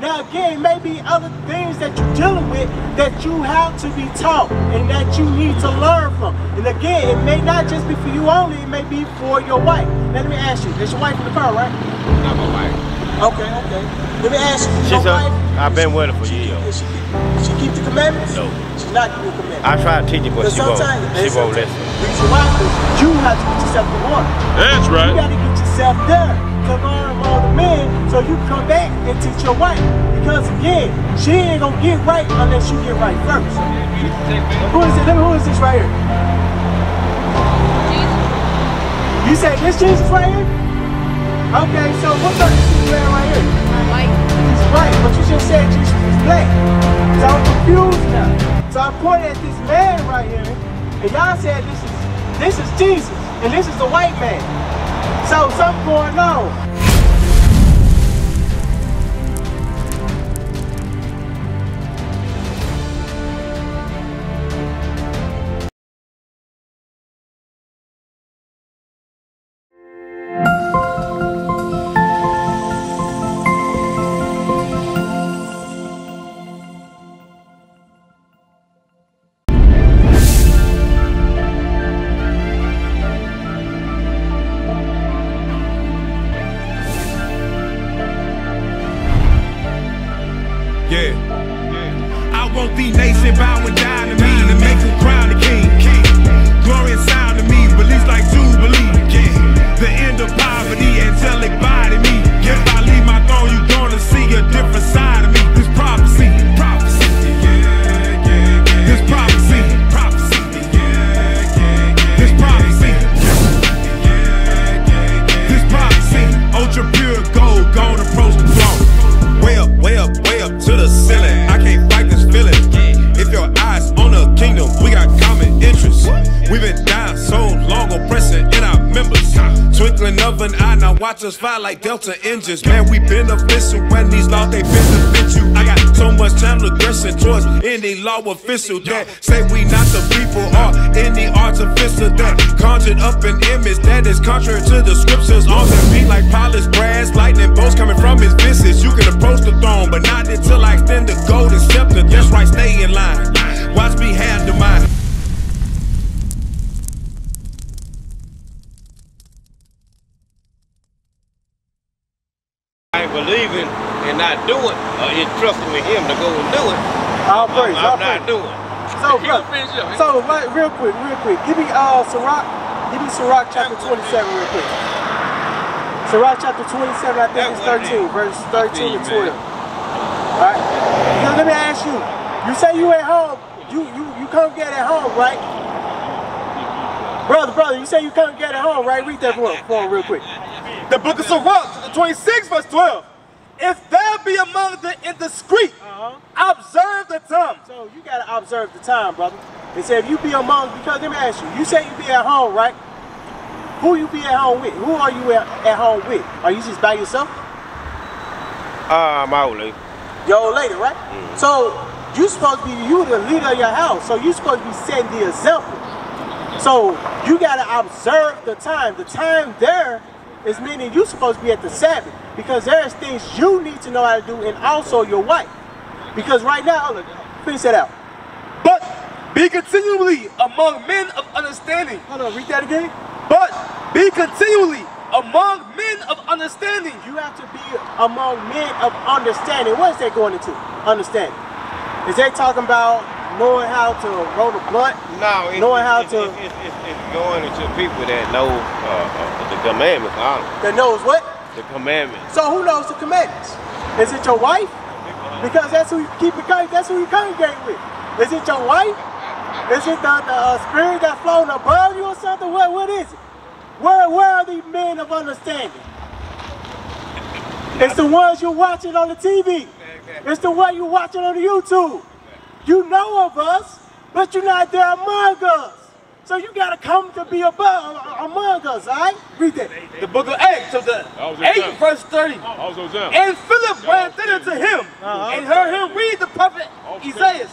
Now again, maybe other things that you're dealing with that you have to be taught and that you need to learn from. And again, it may not just be for you only, it may be for your wife. Now let me ask you, is your wife in the car, right? Not my wife. Okay. Let me ask you, your wife, I've been with her for years. She keep the commandments? No. She's not keeping the commandments. I try to teach her, but she won't listen. Reason why? Because you have to get yourself to water. That's right. You got to get yourself there to learn from all the men so you can come back and teach your wife. Because again, she ain't gonna get right unless you get right first. Who is it? Who is this right here? Jesus. You say this Jesus right here? Okay, so what's up with this man right here? White. He's white, but you just said Jesus is black. So I'm confused now. So I pointed at this man right here, and y'all said this is Jesus, and this is the white man. So something going on. I want the nation bowing down to me and make them crown the king. Glorious sound to me, release like Jubilee. The end of poverty, angelic body me. If I leave my throne, you gonna see a different side of me. This prophecy, this prophecy, this prophecy, this prophecy. Ultra pure gold, gonna approach the throne. Way up to the ceiling. I can't fight this feeling. If your eyes on the kingdom, we got common interests. We've been down so long, oppressing in our members. Twinkling of an eye, now watch us fly like Delta engines. Man, we beneficial when these laws they benefit you. I got so much channel aggression towards any law official that say we not the people or any artificial that conjured up an image that is contrary to the scriptures. On the beat like polished brass, lightning bolts coming from his visage. You can approach the throne, but not until I extend the golden scepter. That's right, stay in line. Watch me handle mine. I ain't believing and not doing, or in trusting in him to go and do it. All praise. I'm not doing. So, real quick. Give me Sirach chapter 27 real quick. Sirach chapter 27, I think it's 13, verse 13 to 12. Alright? Now let me ask you. You say you at home, you congregate at home, right? Brother, you say you congregate at home, right? Read that for him real quick. The book of Sirach, 26 verse 12. If there be among the indiscreet, observe the time. So you gotta observe the time, brother. They say if you be among, because let me ask you say you be at home, right? Who you be at home with? Who are you at home with? Are you just by yourself? My old lady. Your old lady, right? So you supposed to be the leader of your house. So you supposed to be setting the example. So you gotta observe the time. The time there is meaning you supposed to be at the Sabbath, because there's things you need to know how to do, and also your wife. Because right now, look, finish that out. But be continually among men of understanding. Hold on, read that again. But be continually among men of understanding. You have to be among men of understanding. What is that going into? Understanding. Is that talking about knowing how to roll the blunt? No, it's going into people that know the commandments. That knows what? The commandments. So who knows the commandments? Is it your wife? Because that's who you that's who you congregate with. Is it your wife? Is it the spirit that's floating above you or something? What is it? Where are the men of understanding? It's the ones you're watching on the TV. It's the one you're watching on the YouTube. You know of us, but you're not there among us. So you gotta come to be among us, all right? Read that. The book of Acts, chapter 8, verse 30. And Philip ran thither to him, and heard him read the prophet Isaiah,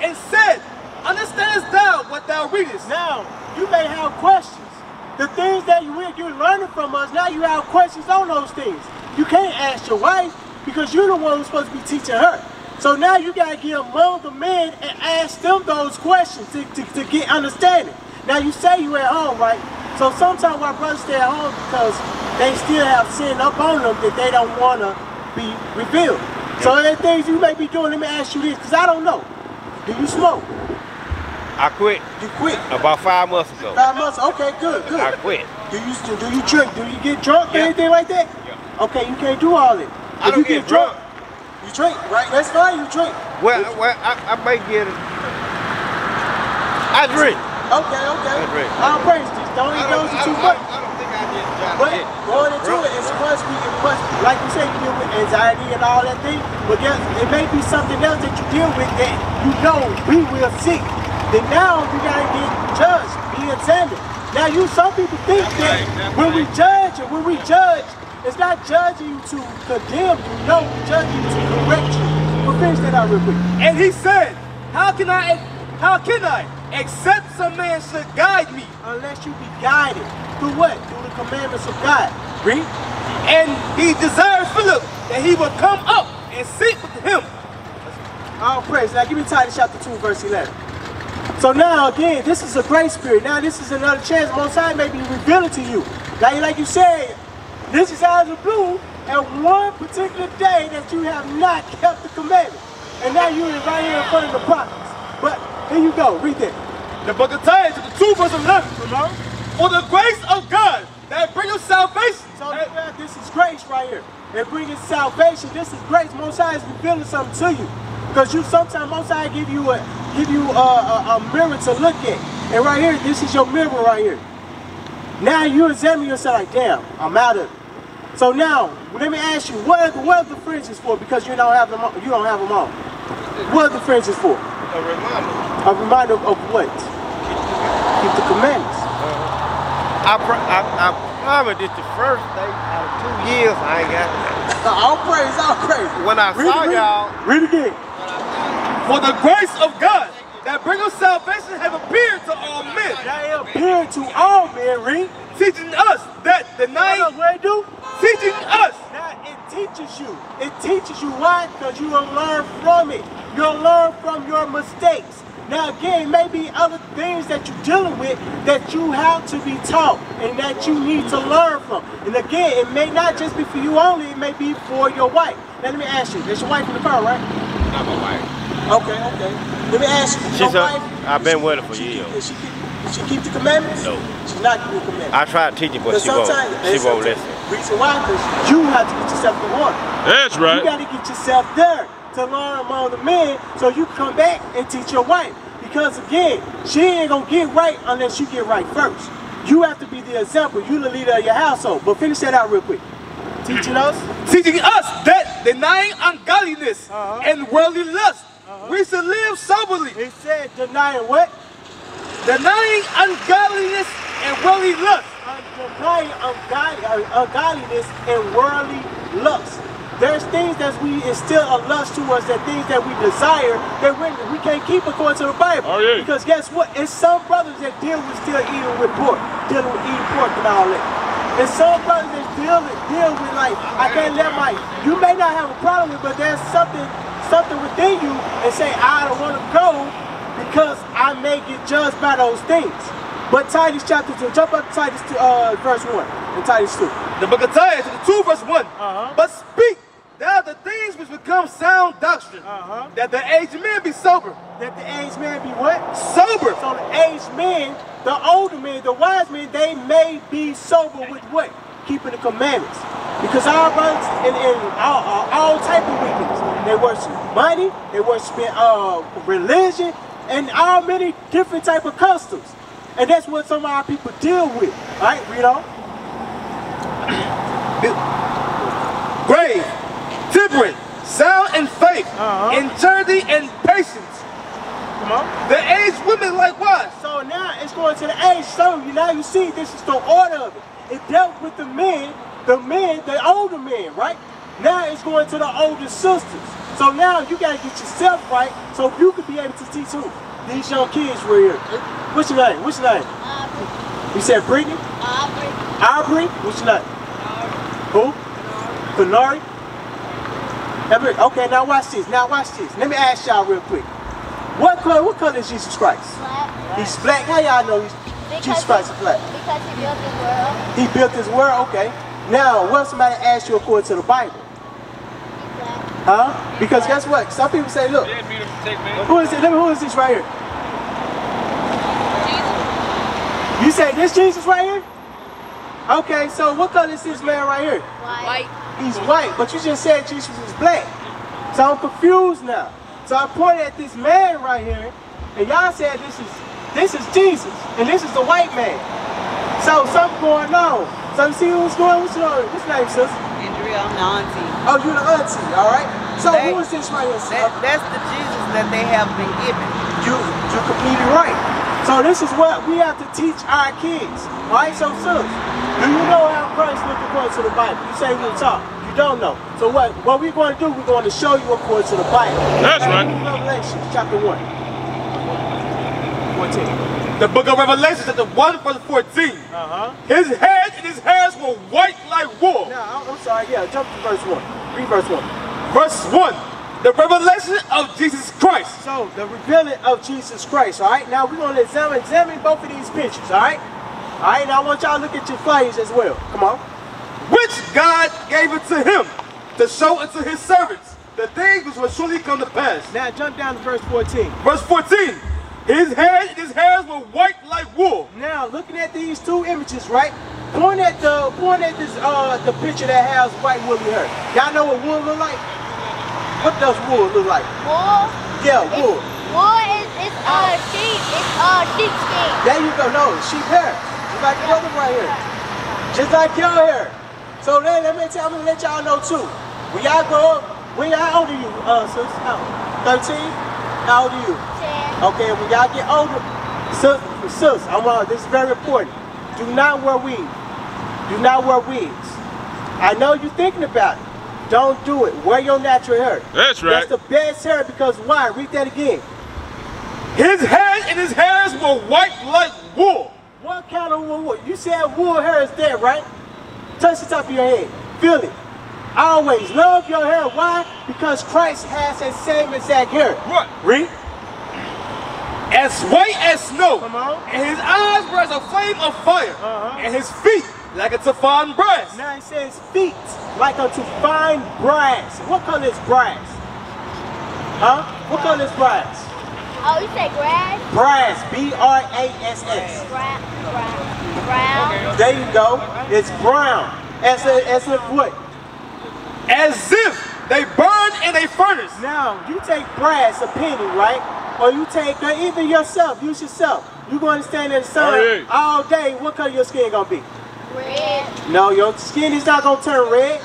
and said, understandest thou what thou readest? Now, you may have questions. The things that you're learning from us, now you have questions on those things. You can't ask your wife, because you're the one who's supposed to be teaching her. So now you got to get among the men and ask them those questions to get understanding. Now you say you at home, right? So sometimes our brothers stay at home because they still have sin up on them that they don't want to be revealed. So there are things you may be doing. Let me ask you this, because I don't know. Do you smoke? I quit. You quit? About 5 months ago. 5 months? Okay, good. I quit. Do you drink? Do you get drunk or anything like that? Yeah. Okay, you can't do all that. I don't get drunk. You drink, right? That's fine, you drink. Well, I may get it. I drink. Okay. I drink. I'll praise this. Don't indulge it too much. I don't think I just try to But get going into it, it must be, like you said, you deal with anxiety and all that thing, but it may be something else that you deal with that you know we will see. Then now you gotta get judged, be examined. Now some people think that when we judge, it's not judging you to condemn you, no, we're judging you to correct you. We'll finish that out real quick. And he said, how can I, except some man should guide me? Unless you be guided. Through what? Through the commandments of God. Read. And he desired Philip that he would come up and sit with him. All praise. Now give me Titus chapter 2, verse 11. So now again, this is a grace period. Now this is another chance. Most High may be revealing to you. Like you said, this is out of the blue, and one particular day that you have not kept the commandment. And now you're right here in front of the prophets. But here you go, read that. The book of Titus, chapter 2, verse 11. For the grace of God that bringeth salvation. So this is grace right here. It brings salvation. This is grace. Most High is revealing something to you. Because sometimes Most High give you a mirror to look at. And right here, this is your mirror right here. Now you examine yourself like, damn, I'm out of it. So now, let me ask you, what are the fringes for? Because you don't have them on. What are the fringes for? a reminder. A reminder of what? Keep the commandments. I promise this the first day out of 2 years I ain't got it. All praise. When I saw y'all. Read again. For the grace of God that bringeth salvation have appeared to all men. That appeared to all men, read. Teaching us that the night. What it do? Teaching us. Now it teaches you. It teaches you why? Because you will learn from it. You'll learn from your mistakes. Now again, maybe other things that you're dealing with that you have to be taught and that you need to learn from. And again, it may not just be for you only, it may be for your wife. Now let me ask you, there's your wife in the car, right? Not my wife. Okay. Let me ask you, your wife, I've been with her for years. Does she keep the commandments? No. She's not keeping the commandments. I try to teach her, but she won't listen. Reason why? Because you have to get yourself in order. That's right. You got to get yourself there to learn among the men so you can come back and teach your wife. Because again, she ain't going to get right unless you get right first. You have to be the example. You the leader of your household. But finish that out real quick. Teaching us that denying ungodliness and worldly lust, we should live soberly. It said denying what? Denying ungodliness and worldly lust. Denying ungodliness and worldly lust. There's things that we instill a lust to us, that things that we desire that we can't keep according to the Bible. Oh, yeah. Because guess what? It's some brothers that deal with still eating with pork, dealing with eating pork and all that. And some brothers that deal with like, I can't let you may not have a problem with, but there's something within you and say, I don't want to go because I may get judged by those things. But Titus chapter 2, jump up to Titus verse 1 in Titus 2. The book of Titus, 2 verse 1. But speak thou the things which become sound doctrine, that the aged men be sober. That the aged men be what? Sober. So the aged men, the older men, the wise men, they may be sober with what? Keeping the commandments. Because our brothers in all type of wickedness. They worship money, they worship religion, and all many different type of customs. And that's what some of our people deal with. Right? Read on. Grave, temperate, sound in faith, in charity and patience. Come on. The aged women likewise. So now it's going to the age. So now you see this is the order of it. It dealt with the older men, right? Now it's going to the older sisters. So now you got to get yourself right so you can be able to teach who? These young kids right here. What's your name? You said Brittany? Aubrey. What's your name? Who? Canary. Okay, now watch this. Now watch this. Let me ask y'all real quick. What color is Jesus Christ? Black. He's black. How y'all know Jesus Christ is black? Because he built his world. He built his world, okay. Now, what if somebody asks you according to the Bible? He's black. Huh? Because guess what? Some people say, look, who is it? Who is this right here? Jesus. You say this Jesus right here? Okay, so what color is this man right here? White. He's white, but you just said Jesus was black. So I'm confused now. So I pointed at this man right here, and y'all said this is Jesus, and this is the white man. So something going on. So you see what's going on? What's your name, sis? Andrea, I'm the auntie. Oh, you're the auntie, all right? So who is this right here, sis? That's the Jesus that they have been given. You're completely right. So this is what we have to teach our kids, right? So sis, do you know how Christ looked according to the Bible? You say we'll talk. You don't know. So what we're going to do, we're going to show you according to the Bible. That's right. Revelation chapter 1. 14. The book of Revelation, chapter 1, verse 14. His head and his hairs were white like wool. No, I'm sorry, yeah, jump to verse 1. Read verse 1. Verse 1. The revelation of Jesus Christ. So, the revealing of Jesus Christ, all right? Now, we're going to examine both of these pictures, all right? All right, now I want y'all to look at your flyers as well. Come on. Which God gave it to him to show unto his servants the things which will surely come to pass. Now, jump down to verse 14. Verse 14. His head and his hairs were white like wool. Now, looking at these two images, right? Point at the picture that has white woolly hair. Y'all know what wool look like? What does wool look like? Wool? Yeah, wool. Wool is sheep. It's sheepskin. There you go. No, sheep hair. Just like your other right here. Just like your hair. So then, I'm gonna let y'all know too. When y'all grow up, how old are you, sis? 13? How old are you? 10. Okay, when y'all get older, sis, this is very important. Do not wear weave. Do not wear wigs. I know you're thinking about it. Don't do it. Wear your natural hair. That's right. That's the best hair because why? Read that again. His head and his hairs were white like wool. What kind of wool? You said wool hair is there, right? Touch the top of your head. Feel it. I always love your hair. Why? Because Christ has that same exact hair. What? Read. As white as snow. Come on. And his eyes were as a flame of fire. And his feet like unto fine brass. Now it says feet like unto fine brass. What color is brass? Huh? What color is brass? Oh, you say grass? Brass. B-R-A-S-S. Brown. There you go. It's brown. As if what? As if they burned in a furnace. Now, you take brass, a penny, right? Or you take, even yourself, use yourself. You're going to stand in the sun all day. What color your skin going to be? Red. No, your skin is not going to turn red.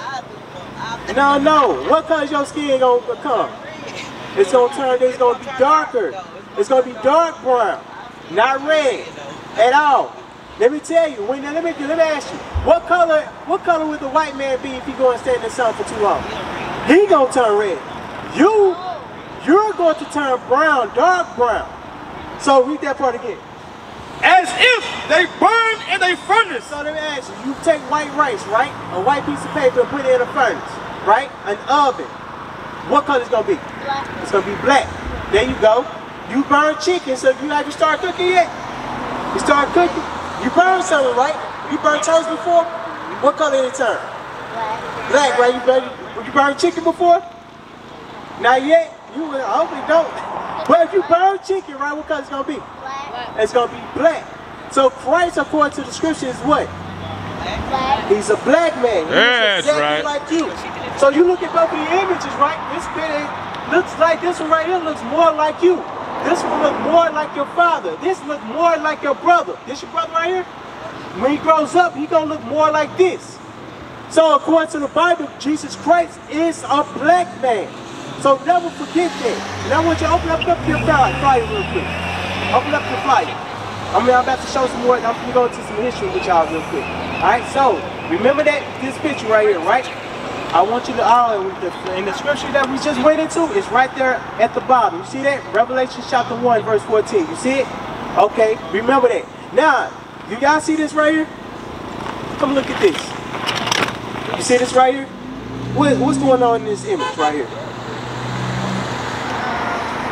No. What color is your skin going to become? It's going to turn, it's going to be darker. It's going to be dark brown, not red at all. Let me tell you, let me ask you, what color would the white man be if he go and stand in the sun for too long? He gonna turn red. You're going to turn brown, dark brown. So read that part again. As if they burned in a furnace. So let me ask you, you take white rice, right? A white piece of paper and put it in a furnace, right? An oven. What color is gonna be? Black. It's gonna be black. There you go. You burn chicken, so have you started cooking yet? You started cooking? You burn something, right? You burn toast before? What color did it turn? Black. Black, right? You burn chicken before? Not yet? I hope you don't. But if you burn chicken, right, what color is gonna be? Black. It's gonna be black. So Christ, according to the scripture, is what? Black. He's a black man. He's That's exactly right. like you. So you look at both of the images, right? This picture looks like this one right here looks more like you. This one look more like your father. This look more like your brother. This your brother right here? When he grows up, he gonna look more like this. So according to the Bible, Jesus Christ is a black man. So never forget that. And I want you to open up your flyer real quick. Open up your flyer. I'm about to show some more. I'm going to go into some history with y'all real quick. Alright, so remember this picture right here, right? I want you to, in the scripture that we just went into, it's right there at the bottom. You see that? Revelation chapter 1, verse 14. You see it? Okay, remember that. Now, you guys see this right here? Come look at this. You see this right here? What's going on in this image right here?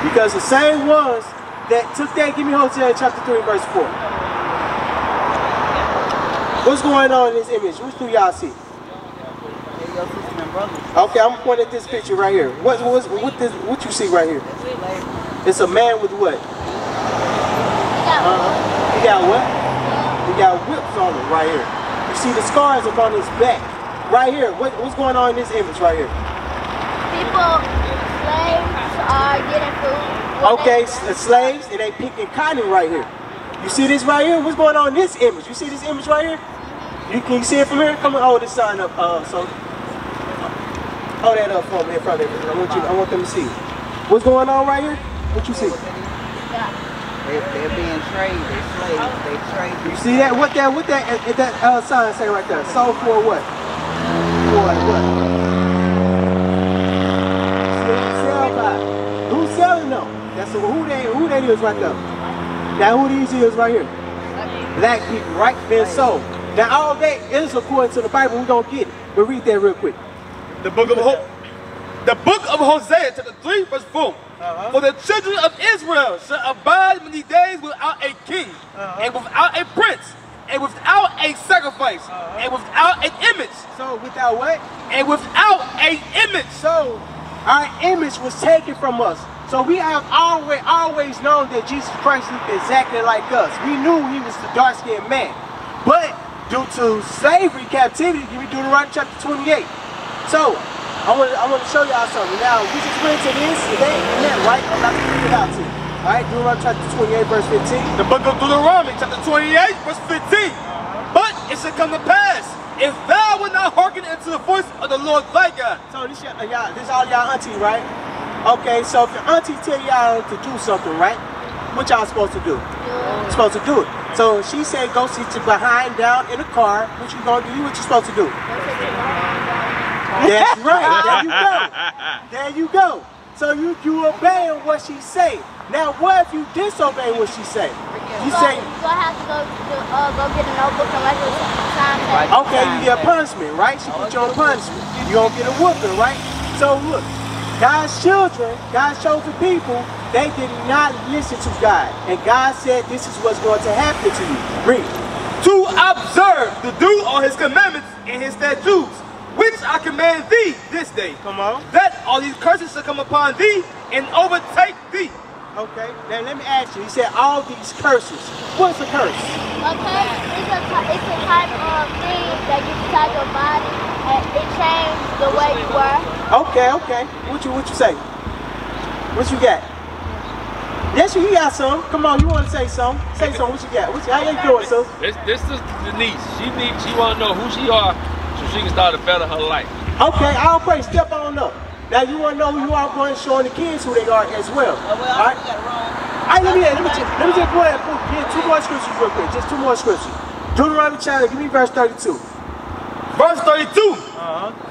Because the same ones that took that, give me Hosea chapter 3, verse 4. What's going on in this image? Which do y'all see? Okay, I'm gonna point at this picture right here. What you see right here? It's a man with what? He got what? He got whips on him right here. You see the scars upon his back. Right here. What's going on in this image right here? People, slaves are getting food. Okay, slaves, and they picking cotton right here. You see this right here? What's going on in this image? You see this image right here? Can you see it from here? Come on, hold this sign up. So hold that up for me in front of me. I want them to see. What's going on right here? What you see? They're being traded. They're slaves. They trade. You see that? What that sign say right there? Sold for what? For what? Sell by. Who's selling them? That's who that is right there. Now who these is right here? Black people, right? Been sold. Now all that is according to the Bible. We don't get it. But read that real quick. The book of Hosea, chapter 3, verse 4. For the children of Israel shall abide many days without a king, and without a prince, and without a sacrifice, and without an image. So without what? And without an image. So our image was taken from us. So we have always known that Jesus Christ looked exactly like us. We knew he was the dark-skinned man. But due to slavery, captivity, give me Deuteronomy chapter 28. So I want to show y'all something. Now, we just went to this, and that, right? I'm about to read it out to you. All right, Deuteronomy chapter 28, verse 15. The book of Deuteronomy, chapter 28, verse 15. But it shall come to pass, if thou wilt not hearken unto the voice of the Lord thy God. So this all y'all auntie, right? Okay, so if your auntie tell y'all to do something, right? What y'all supposed to do? You're supposed to do it. So she said, go sit your behind down in the car. What you gonna do? What you supposed to do? That's right. There you go. There you go. So you obeying what she say. Now what if you disobey what she say? You say you're gonna have to go get a notebook and write your time. Okay, you get a punishment, right? She put you on punishment. You gonna get a whooping, right? So look, God's children, God's chosen people, they did not listen to God. And God said this is what's going to happen to you. Read. To observe, to do all his commandments and his statutes, which I command thee this day. Come on. That all these curses shall come upon thee and overtake thee. Okay, now let me ask you. He said all these curses. What's a curse? Okay, it's a type of thing that gets inside your body and it changes the way you were. Okay. What you say? What you got? Yes, you got some. Come on, you want to say something? Say something. What you got? How you doing, sis? This is Denise. She want to know who she are so she can start to better her life. Okay, I'll pray. Step on up. Now you want to know who you are, going showing the kids who they are as well. All right. Let me just go ahead and get two more scriptures real quick. Just two more scriptures. Deuteronomy chapter, give me verse 32. Verse 32.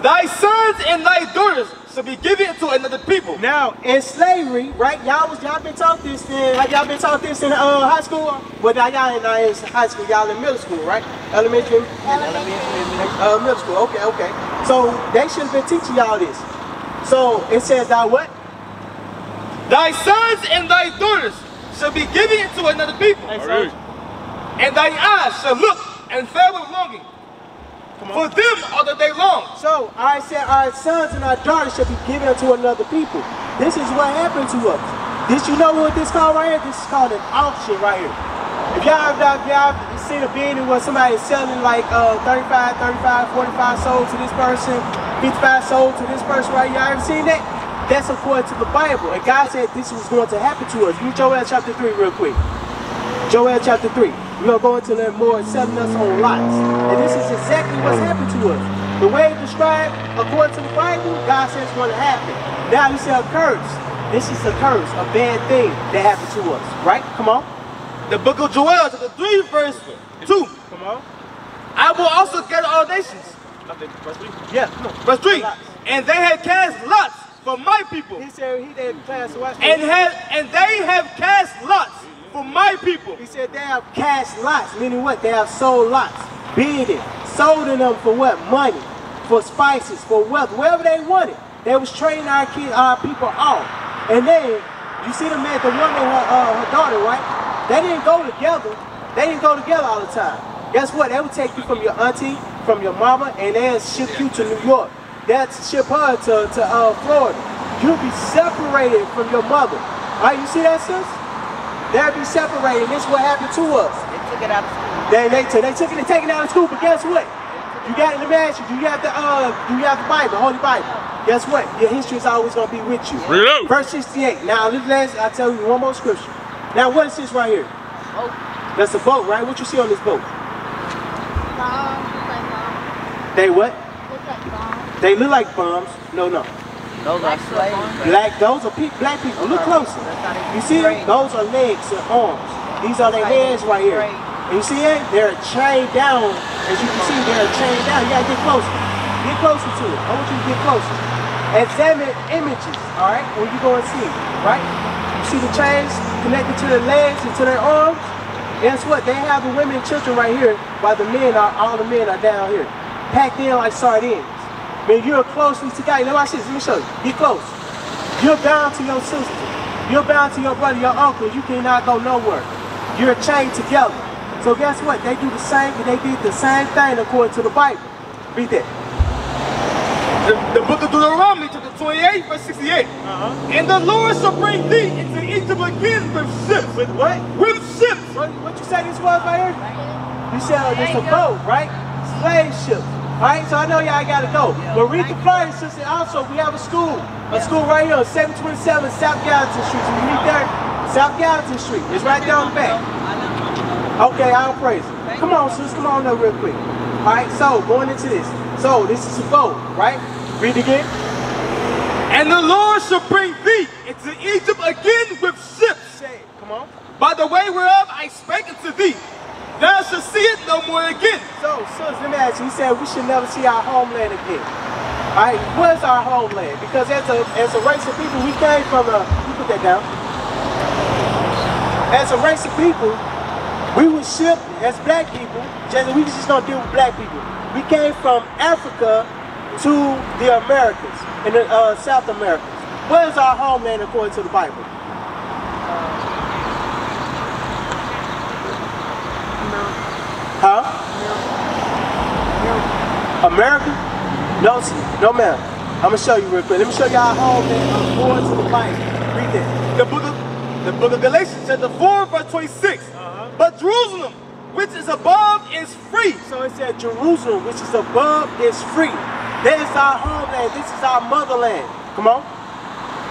Thy sons and thy daughters shall be given to another people. Now in slavery, right? Y'all been taught this in high school? Well, now y'all in high school. Y'all in middle school, right? Elementary. Middle school. Okay. So they should have been teaching y'all this. So it says that what? Thy sons and thy daughters shall be given to another people. Right. And thy eyes shall look and fail with longing. For them all the day long. So I said our sons and our daughters shall be given to another people. This is what happened to us. You know what this called right here? This is called an auction right here. If y'all seen a bidding where somebody is selling like 35, 45 sold to this person, 55 sold to this person right here. Y'all ever seen that? That's according to the Bible. And God said this was going to happen to us. Read Joel chapter 3 real quick. Joel chapter 3. We're going to go into that more, selling us on lots. And this is exactly what's happened to us. The way it's described, according to the Bible, God says it's going to happen. Now you say a curse. This is a curse, a bad thing that happened to us. Right? Come on. The book of Joel, chapter 3, verse 2. Come on. I will also gather all nations. Verse 3? Yeah, come on. Verse 3. And they had cast lots for my people. He said he did cast lots. And they have cast lots for my people. He said they have cast lots, meaning what? They have sold lots. Bidding. Sold in them for what? Money. for spices, for wealth, wherever they wanted. They was trading our people off. And then, you see the man, the woman, her daughter, right? They didn't go together. They didn't go together all the time. Guess what? They would take you from your auntie, from your mama, and they'll ship you to New York. They'll ship her to Florida. You'll be separated from your mother. All right, you see that, sis? They'll be separated. This is what happened to us. They took it out of school. They took it and taken it out of school, but guess what? You got it in the mansion. Do you have the Bible, Holy Bible? Guess what? Your history is always going to be with you. Reload. Verse 68. Now, I'll tell you one more scripture. Now, what is this right here? Boat. That's a boat, right? What you see on this boat? Bombs. Looks like bombs. They what? Looks like bombs. They look like bombs. No. Those are slaves. Those are black people. Look closer. You see them? Those are legs and arms. These are their hands right here. And you see it? They're chained down. As you can see, they're chained down. You gotta get closer. Get closer to it. I want you to get closer. Examine images, all right, when you go and see it, right? You see the chains connected to their legs and to their arms? Guess what? They have the women and children right here, while all the men are down here, packed in like sardines. Man, you're closely together. Now watch this. Let me show you. Get close. You're bound to your sister. You're bound to your brother, your uncle. You cannot go nowhere. You're chained together. So guess what? They do the same, and they did the same thing according to the Bible. Read that. The book of Deuteronomy, chapter 28, verse 68. And the Lord shall bring thee into Egypt again with ships. With what? With ships. What you say this was right here? You said it's a boat, right? Slave ship. Alright, so I know y'all gotta go. But read the flyer, sister. Also, we have a school right here on 727 South Gallatin Street. So you meet there, South Gallatin Street. It's right there on the back. Okay, I'll praise it. Come on, sis, come on there real quick. Alright, so going into this. So this is a boat, right? Read it again. And the Lord shall bring thee into Egypt again with ships. Say it. Come on. By the way whereof I spake unto thee, thou shalt see it no more again. So, sis, let me ask you. He said we should never see our homeland again. Alright, where's our homeland? Because as a race of people, we came from you put that down. As a race of people, we were shipped as black people. We just don't deal with black people. We came from Africa to the Americas, in the South Americas. Where is our homeland according to the Bible? Huh? America? No ma'am. I'm gonna show you real quick. Let me show you our homeland according to the Bible. Read that. The book of Galatians, chapter 4, verse 26. But Jerusalem, which is above, is free. So it said Jerusalem, which is above, is free. That is our homeland. This is our motherland. Come on.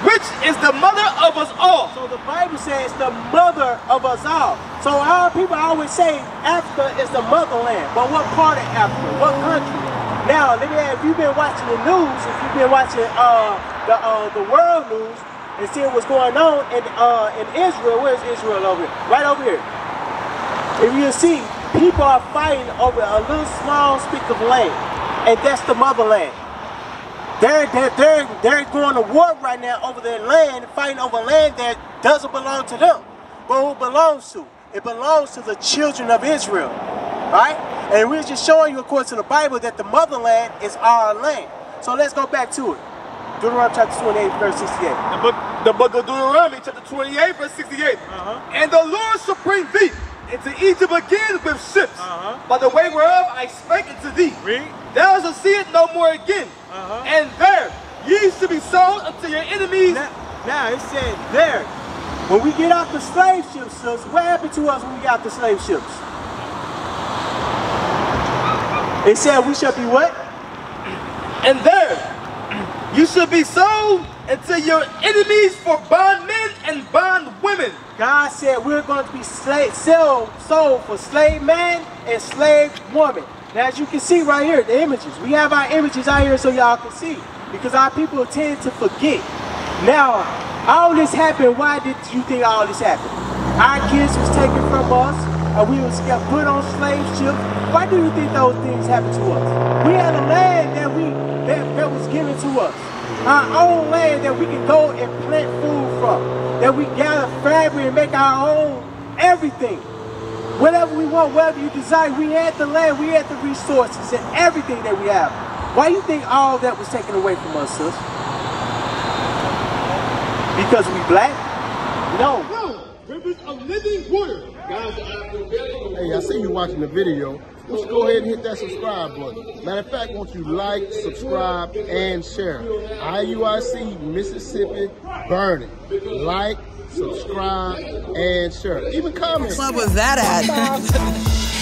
Which is the mother of us all. So the Bible says the mother of us all. So our people always say Africa is the motherland. But what part of Africa? What country? Now, let me ask, if you've been watching the news, if you've been watching the world news and seeing what's going on in Israel, where's Israel over here? Right over here. If you see, people are fighting over a little small speck of land, and that's the motherland. They're going to war right now over their land, fighting over land that doesn't belong to them. But who it belongs to? It belongs to the children of Israel, right? And we're just showing you, according to the Bible, that the motherland is our land. So let's go back to it. Deuteronomy chapter 28, verse 68. The book of Deuteronomy, chapter 28, verse 68. And the Lord shall bring thee into Egypt again with ships, by the way whereof I spake unto thee. Read. Thou shalt see it no more again. And there ye shall be sold unto your enemies. Now it said there. When we get off the slave ships, sis, what happened to us when we got off the slave ships? It said we shall be what? And there you shall be sold unto your enemies for bondmen and bondwomen. God said we're going to be sold for slave man and slave woman. Now, as you can see right here, the images. We have our images out here so y'all can see, because our people tend to forget. Now, all this happened. Why did you think all this happened? Our kids was taken from us, and we was put on slave ships. Why do you think those things happened to us? We had a land that was given to us. Our own land that we can go and plant food from. That we gather fabric and make our own everything. Whatever we want, whatever you desire, we had the land, we had the resources and everything that we have. Why do you think all that was taken away from us, sis? Because we black? No. Rivers of living water. Hey, I see you watching the video. Let's go ahead and hit that subscribe button. Matter of fact, won't you like, subscribe, and share? IUIC Mississippi burning. Like, subscribe, and share. Even comment. What club was that at?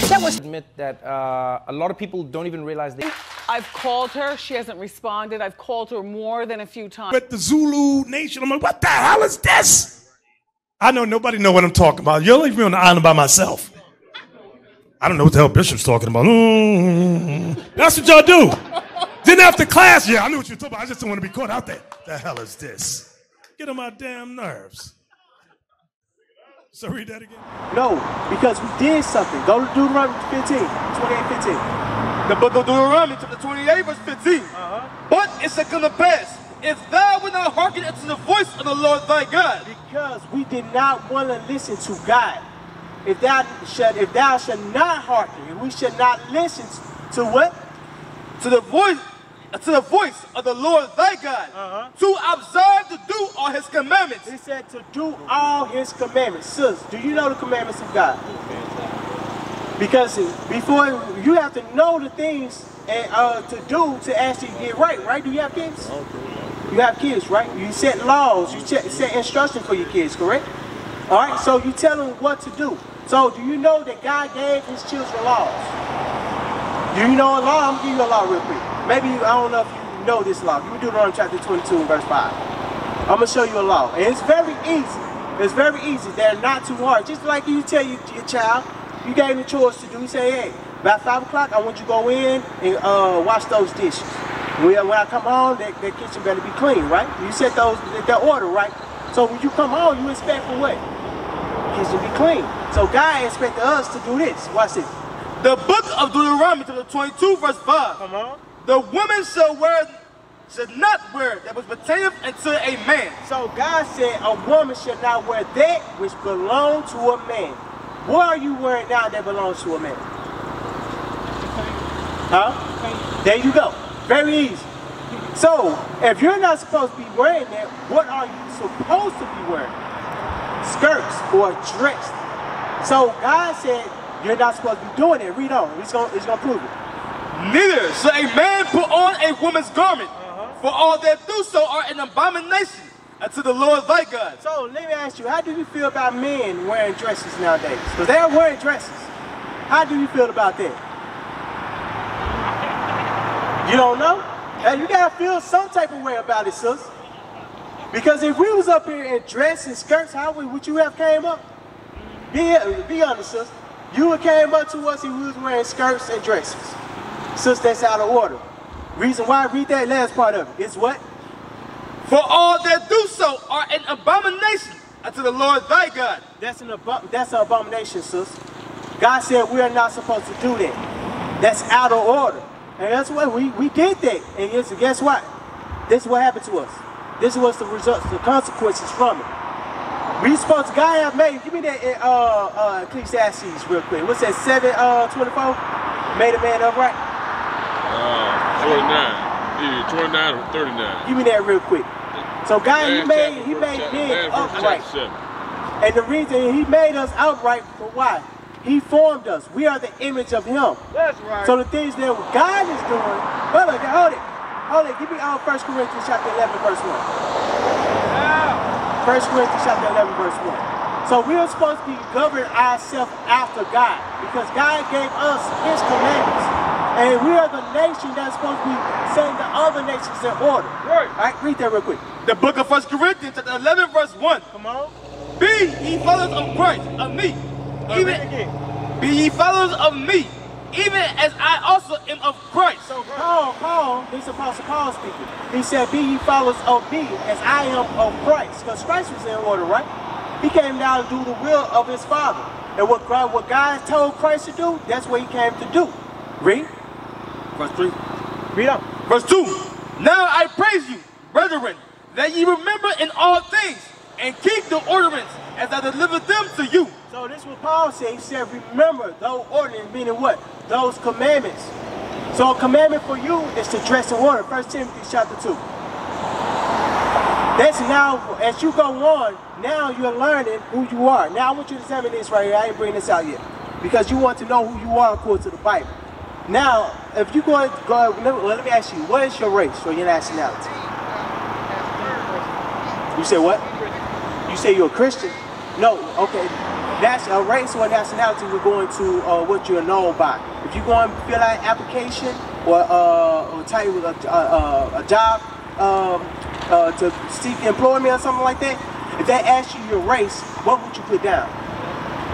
That was admit that a lot of people don't even realize they. I've called her. She hasn't responded. I've called her more than a few times. But the Zulu Nation, I'm like, what the hell is this? I know nobody know what I'm talking about. You'll leave me on the island by myself. I don't know what the hell Bishop's talking about. That's what y'all do. Then after class, yeah, I knew what you were talking about. I just don't want to be caught out there. The hell is this? Get on my damn nerves. So read that again. No, because we did something. Go to Deuteronomy 15, 28:15. The book of Deuteronomy, chapter 28, verse 15. But it shall come to pass, if thou wilt not hearken unto the voice of the Lord thy God. Because we did not want to listen to God. If thou shalt not hearken, we should not listen to what? To the voice of the Lord thy God, to observe to do all his commandments. He said to do all his commandments. Sis, do you know the commandments of God? Because before you have to know the things to do to actually get right? Do you have kids? You have kids, right? You set laws, you set instruction for your kids, correct? All right, so you tell them what to do. So do you know that God gave his children laws? Do you know a law? I'm going to give you a law real quick. Maybe, I don't know if you know this law. You can do it on chapter 22 verse 5. I'm going to show you a law. And it's very easy. It's very easy. They're not too hard. Just like you tell your child, you gave him a chores to do. You say, hey, about 5 o'clock, I want you to go in and wash those dishes. When I come home, that kitchen better be clean, right? You set that order, right? So when you come home, you expect for what? Kitchen be clean. So God expected us to do this. Watch this. The book of Deuteronomy, chapter 22, verse 5. Come on. The woman should not wear that which pertaineth unto a man. So God said a woman should not wear that which belongs to a man. What are you wearing now that belongs to a man? Huh? There you go. Very easy. So, if you're not supposed to be wearing that, what are you supposed to be wearing? Skirts or dress. So God said you're not supposed to be doing it. Read on. It's gonna prove it. Neither shall a man put on a woman's garment, for all that do so are an abomination unto the Lord thy God. So let me ask you, how do you feel about men wearing dresses nowadays? Because they're wearing dresses. How do you feel about that? You don't know? And you gotta feel some type of way about it, sis. Because if we was up here in dress and skirts, how would you have came up? Be honest, sis. You would came up to us and we was wearing skirts and dresses. Sis, that's out of order. Reason why, read that last part of it. It's what? For all that do so are an abomination unto the Lord thy God. That's an abomination, sis. God said we are not supposed to do that. That's out of order. And that's what we did that. And guess what? This is what happened to us. This was the results, the consequences from it. We supposed to, God have made, give me that Ecclesiastes real quick. What's that, 7:24? Made a man upright? 49. Either 29 or 39. Give me that real quick. So God, he made men upright. And the reason he made us outright, for why? He formed us. We are the image of him. That's right. So the things that God is doing, hold it. Give me 1 Corinthians chapter 11, verse 1. 1 Corinthians chapter 11, verse 1. So we are supposed to be governing ourselves after God, because God gave us his commandments. And we are the nation that's supposed to be setting the other nations in order. Right. All right, read that real quick. The book of 1 Corinthians chapter 11, verse 1. Come on. Be ye followers of Christ, of me. Be ye followers of me, even as I also am of Christ. So Paul, this Apostle Paul speaking. He said, be ye followers of me, as I am of Christ. Because Christ was in order, right? He came down to do the will of his Father. And what God told Christ to do, that's what he came to do. Read. Verse 3. Read on. Verse 2. Now I praise you, brethren, that ye remember in all things, and keep the ordinance as I delivered them to you. So this is what Paul said. He said, remember those ordinances, meaning what? Those commandments. So a commandment for you is to dress in order. 1 Timothy chapter 2. That's now, as you go on, now you're learning who you are. Now I want you to examine this right here. I ain't bringing this out yet. Because you want to know who you are according to the Bible. Now, if you go, let me ask you, what is your race or your nationality? You say what? You say you're a Christian? No, okay. That's a race or nationality. We're going to what you're known by. If you go and fill out an application or type with a job to seek employment or something like that, if they ask you your race, what would you put down?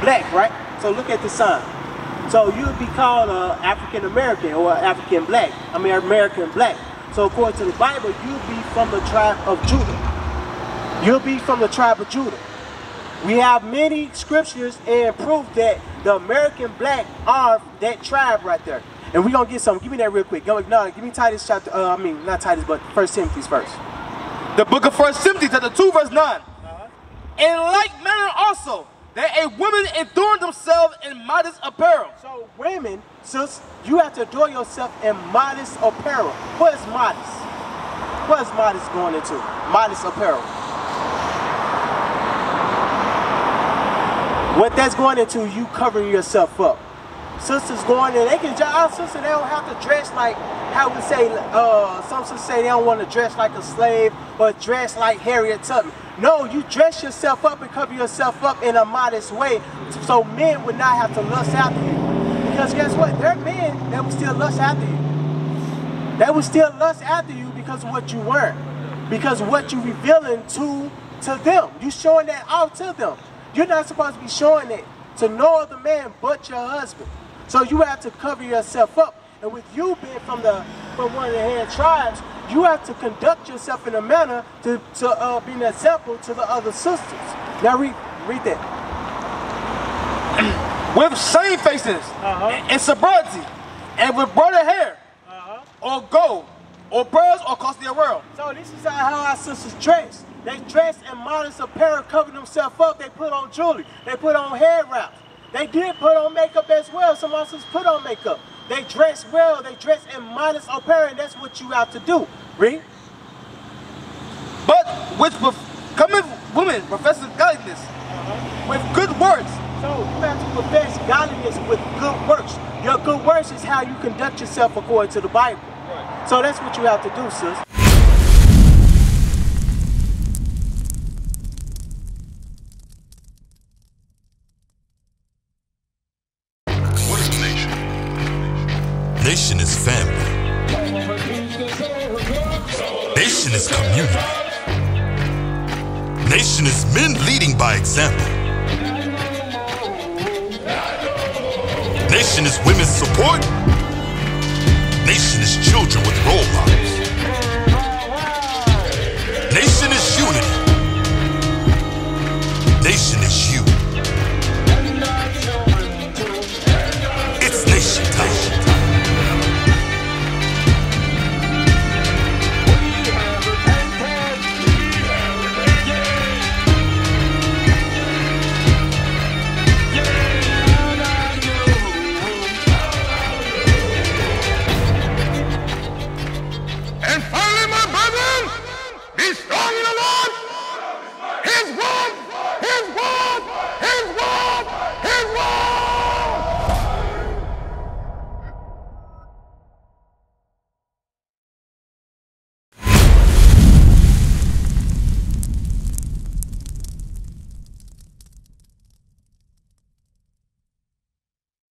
Black, right? So look at the sign. So you would be called African American or African Black. I mean American Black. So according to the Bible, you'll be from the tribe of Judah. You'll be from the tribe of Judah. We have many scriptures and proof that the American Black are that tribe right there. And we're going to get some. Give me that real quick. Give me Titus chapter, not Titus, but 1 Timothy's first. The book of 1 Timothy chapter 2 verse 9. In like manner also, that a women adorn themselves in modest apparel. So women, sis, you have to adorn yourself in modest apparel. What is modest? What is modest going into? Modest apparel. What that's going into, you covering yourself up. Sisters going in, our sisters, they don't have to dress like, how we say, some sisters say they don't want to dress like a slave or dress like Harriet Tubman. No, you dress yourself up and cover yourself up in a modest way so men would not have to lust after you. Because guess what? There are men that will still lust after you. They will still lust after you because of what you weren't. Because of what you're revealing to them. You're showing that off to them. You're not supposed to be showing it to no other man but your husband. So you have to cover yourself up. And with you being from one of the head tribes, you have to conduct yourself in a manner to be an example to the other sisters. Now read that. With shamefacedness and sobriety, and with braided hair, or gold, or pearls, or costly apparel. So this is how our sisters dress. They dress in modest apparel, cover themselves up. They put on jewelry. They put on hair wraps. They did put on makeup as well. Some of us put on makeup. They dress well. They dress in modest apparel, and that's what you have to do. Read. But with becoming women professing godliness with good works. So you have to profess godliness with good works. Your good works is how you conduct yourself according to the Bible. Right. So that's what you have to do, sis. Nation is family. Nation is community. Nation is men leading by example. Nation is women's support. Nation is children with role models. Nation is unity.